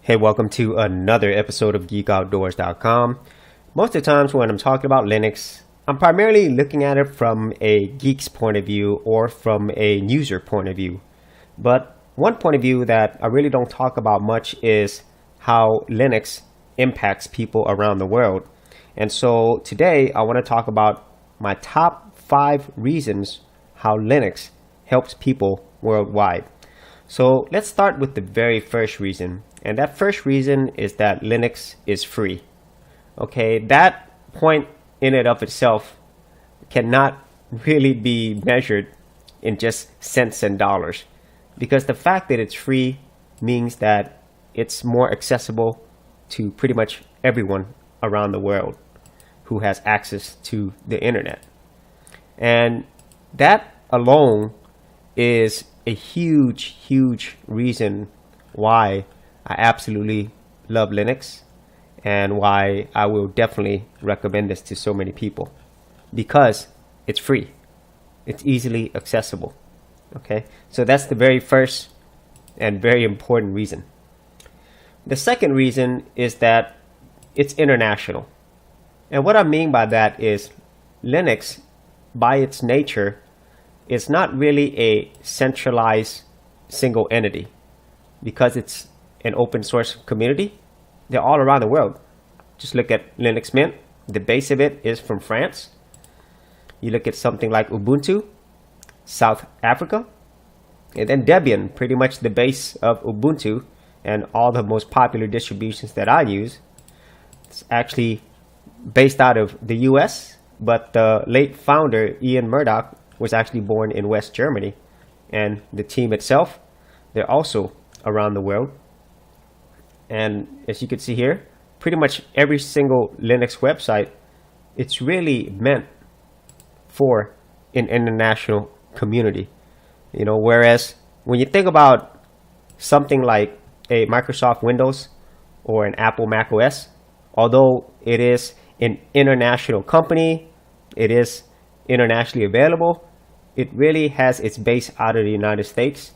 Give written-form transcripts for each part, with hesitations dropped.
Hey, welcome to another episode of GeekOutdoors.com. Most of the times when I'm talking about Linux, I'm primarily looking at it from a geek's point of view or from a user point of view. But one point of view that I really don't talk about much is how Linux impacts people around the world. And so today I want to talk about my top 5 reasons how Linux helps people worldwide. So let's start with the very first reason. And that first reason is that Linux is free. Okay, that point in and of itself cannot really be measured in just cents and dollars, because the fact that it's free means that it's more accessible to pretty much everyone around the world who has access to the internet. And that alone is a huge reason why I absolutely love Linux and why I will definitely recommend this to so many people, because it's free. It's easily accessible. Okay, so that's the very first and very important reason. The second reason is that it's international. And what I mean by that is Linux, by its nature, is not really a centralized single entity, because it's an open source community. They're all around the world. Just look at Linux Mint. The base of it is from France. You look at something like Ubuntu, South Africa, and then Debian, pretty much the base of Ubuntu and all the most popular distributions that I use. It's actually based out of the US, but the late founder, Ian Murdoch, was actually born in West Germany. And the team itself, they're also around the world. And as you can see here, pretty much every single Linux website, it's really meant for an international community. You know, whereas when you think about something like a Microsoft Windows or an Apple Mac OS, although it is an international company, it is internationally available, it really has its base out of the United States.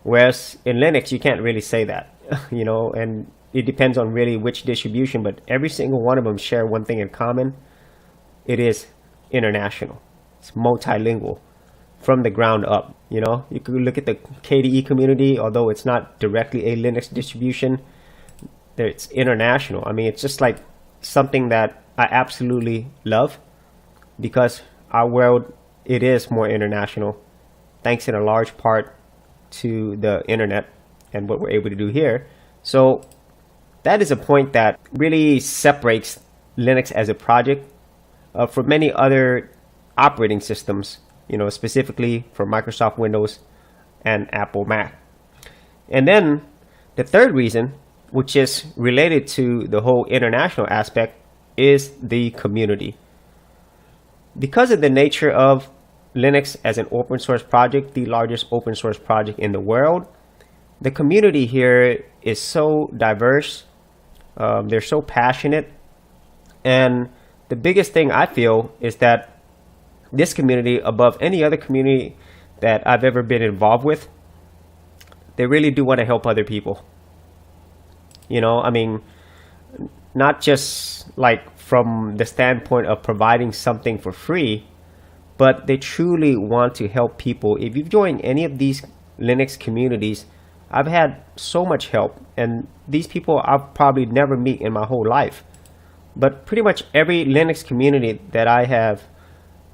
Whereas in Linux, you can't really say that. You know, and it depends on really which distribution, but every single one of them share one thing in common. It is international. It's multilingual from the ground up. You know, you could look at the KDE community, although it's not directly a Linux distribution, it's international. I mean, it's just like something that I absolutely love, because our world, it is more international, thanks in a large part to the internet and what we're able to do here. So that is a point that really separates Linux as a project from many other operating systems, you know, specifically for Microsoft Windows and Apple Mac. And then the third reason, which is related to the whole international aspect, is the community. Because of the nature of Linux as an open source project, the largest open source project in the world, the community here is so diverse. They're so passionate. And the biggest thing I feel is that this community, above any other community that I've ever been involved with, they really do want to help other people. You know, I mean, not just like from the standpoint of providing something for free, but they truly want to help people. If you've joined any of these Linux communities, I've had so much help, and these people I'll probably never meet in my whole life. But pretty much every Linux community that I have,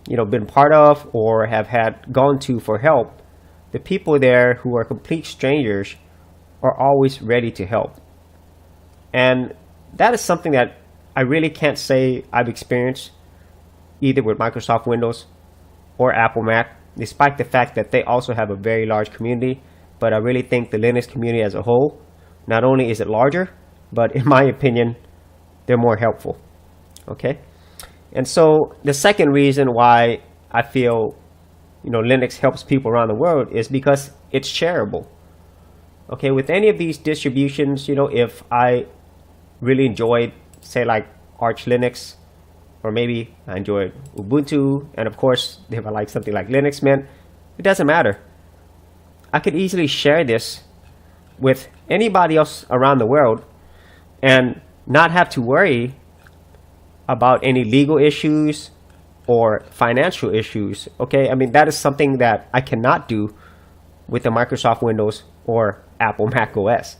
you know, been part of or have had gone to for help, the people there who are complete strangers are always ready to help. And that is something that I really can't say I've experienced either with Microsoft Windows or Apple Mac, despite the fact that they also have a very large community. But I really think the Linux community as a whole, not only is it larger, but in my opinion, they're more helpful. Okay? And so the second reason why I feel, you know, Linux helps people around the world is because it's shareable. Okay, with any of these distributions, you know, if I really enjoyed, say, like Arch Linux, or maybe I enjoyed Ubuntu, and of course, if I like something like Linux Mint, it doesn't matter. I could easily share this with anybody else around the world and not have to worry about any legal issues or financial issues. Okay, I mean, that is something that I cannot do with the Microsoft Windows or Apple Mac OS.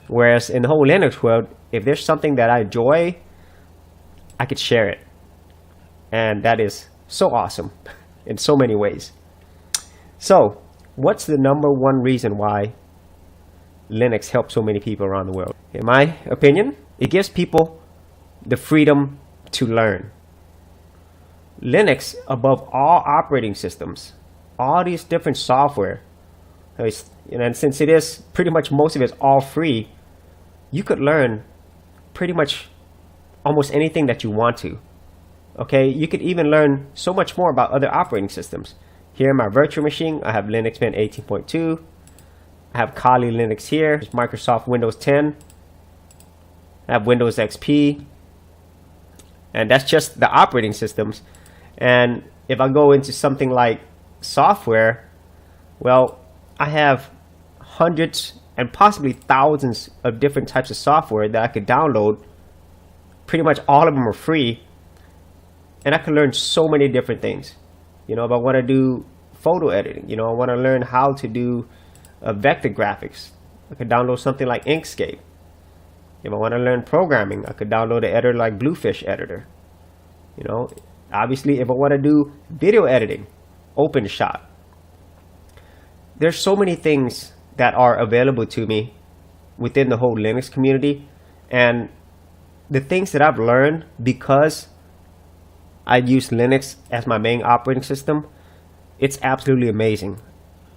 Whereas in the whole Linux world, if there's something that I enjoy, I could share it. And that is so awesome in so many ways. So, what's the number one reason why Linux helps so many people around the world? In my opinion, it gives people the freedom to learn. Linux, above all operating systems, all these different software, and since it is pretty much most of it is all free, you could learn pretty much almost anything that you want to. Okay, you could even learn so much more about other operating systems. Here in my virtual machine, I have Linux Mint 18.2. I have Kali Linux here. There's Microsoft Windows 10. I have Windows XP. And that's just the operating systems. And if I go into something like software, well, I have hundreds and possibly thousands of different types of software that I could download. Pretty much all of them are free. And I can learn so many different things. You know, if I want to do photo editing, you know, I want to learn how to do vector graphics, I could download something like Inkscape. If I want to learn programming, I could download an editor like Bluefish editor. You know, obviously, if I want to do video editing, OpenShot. There's so many things that are available to me within the whole Linux community. And the things that I've learned because I use Linux as my main operating system, it's absolutely amazing.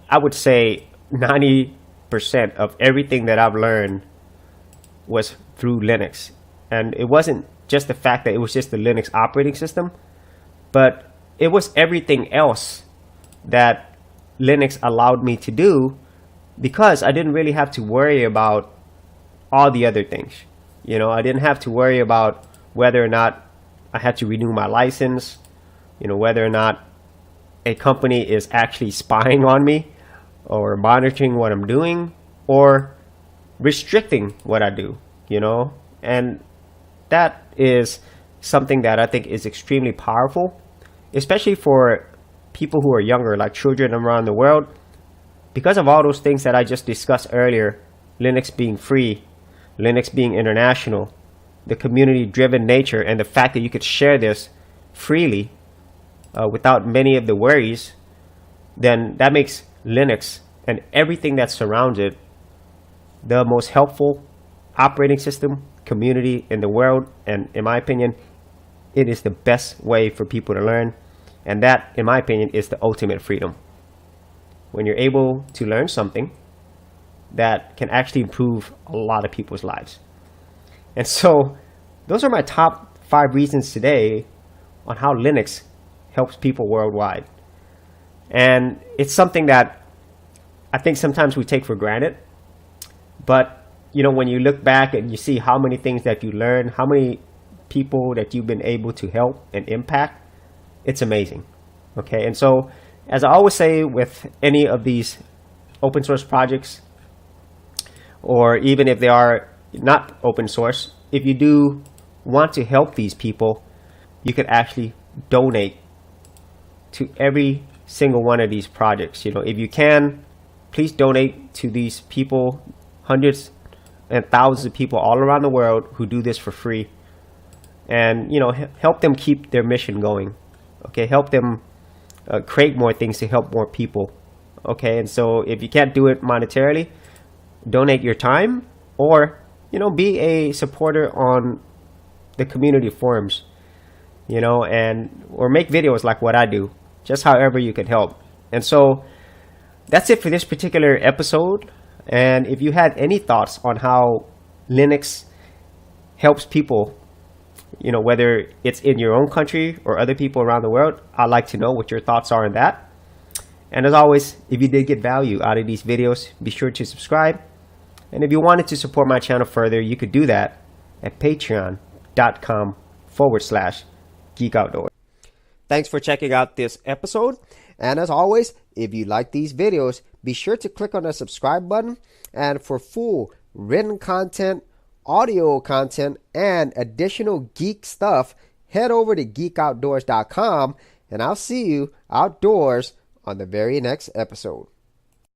I would say 90% of everything that I've learned was through Linux. And it wasn't just the fact that it was just the Linux operating system, but it was everything else that Linux allowed me to do, because I didn't really have to worry about all the other things. You know, I didn't have to worry about whether or not I had to renew my license, you know, whether or not a company is actually spying on me or monitoring what I'm doing or restricting what I do, you know. And that is something that I think is extremely powerful, especially for people who are younger, like children around the world. Because of all those things that I just discussed earlier, Linux being free, Linux being international, the community-driven nature, and the fact that you could share this freely without many of the worries, then that makes Linux and everything that surrounds it the most helpful operating system community in the world. And in my opinion, it is the best way for people to learn. And that, in my opinion, is the ultimate freedom. When you're able to learn something that can actually improve a lot of people's lives. And so those are my top 5 reasons today on how Linux helps people worldwide. And it's something that I think sometimes we take for granted. But, you know, when you look back and you see how many things that you learn, how many people that you've been able to help and impact, it's amazing. Okay, and so as I always say with any of these open source projects, or even if they are not open source, if you do want to help these people, you could actually donate to every single one of these projects. You know, if you can, please donate to these people, hundreds and thousands of people all around the world who do this for free, and, you know, help them keep their mission going. Okay, help them create more things to help more people. Okay, and so if you can't do it monetarily, donate your time, or, you know, be a supporter on the community forums, you know, and or make videos like what I do, just however you can help. And so that's it for this particular episode. And if you had any thoughts on how Linux helps people, you know, whether it's in your own country or other people around the world, I'd like to know what your thoughts are on that. And as always, if you did get value out of these videos, be sure to subscribe. And if you wanted to support my channel further, you could do that at patreon.com/Geek Outdoors. Thanks for checking out this episode. And as always, if you like these videos, be sure to click on the subscribe button. And for full written content, audio content, and additional geek stuff, head over to geekoutdoors.com, and I'll see you outdoors on the very next episode.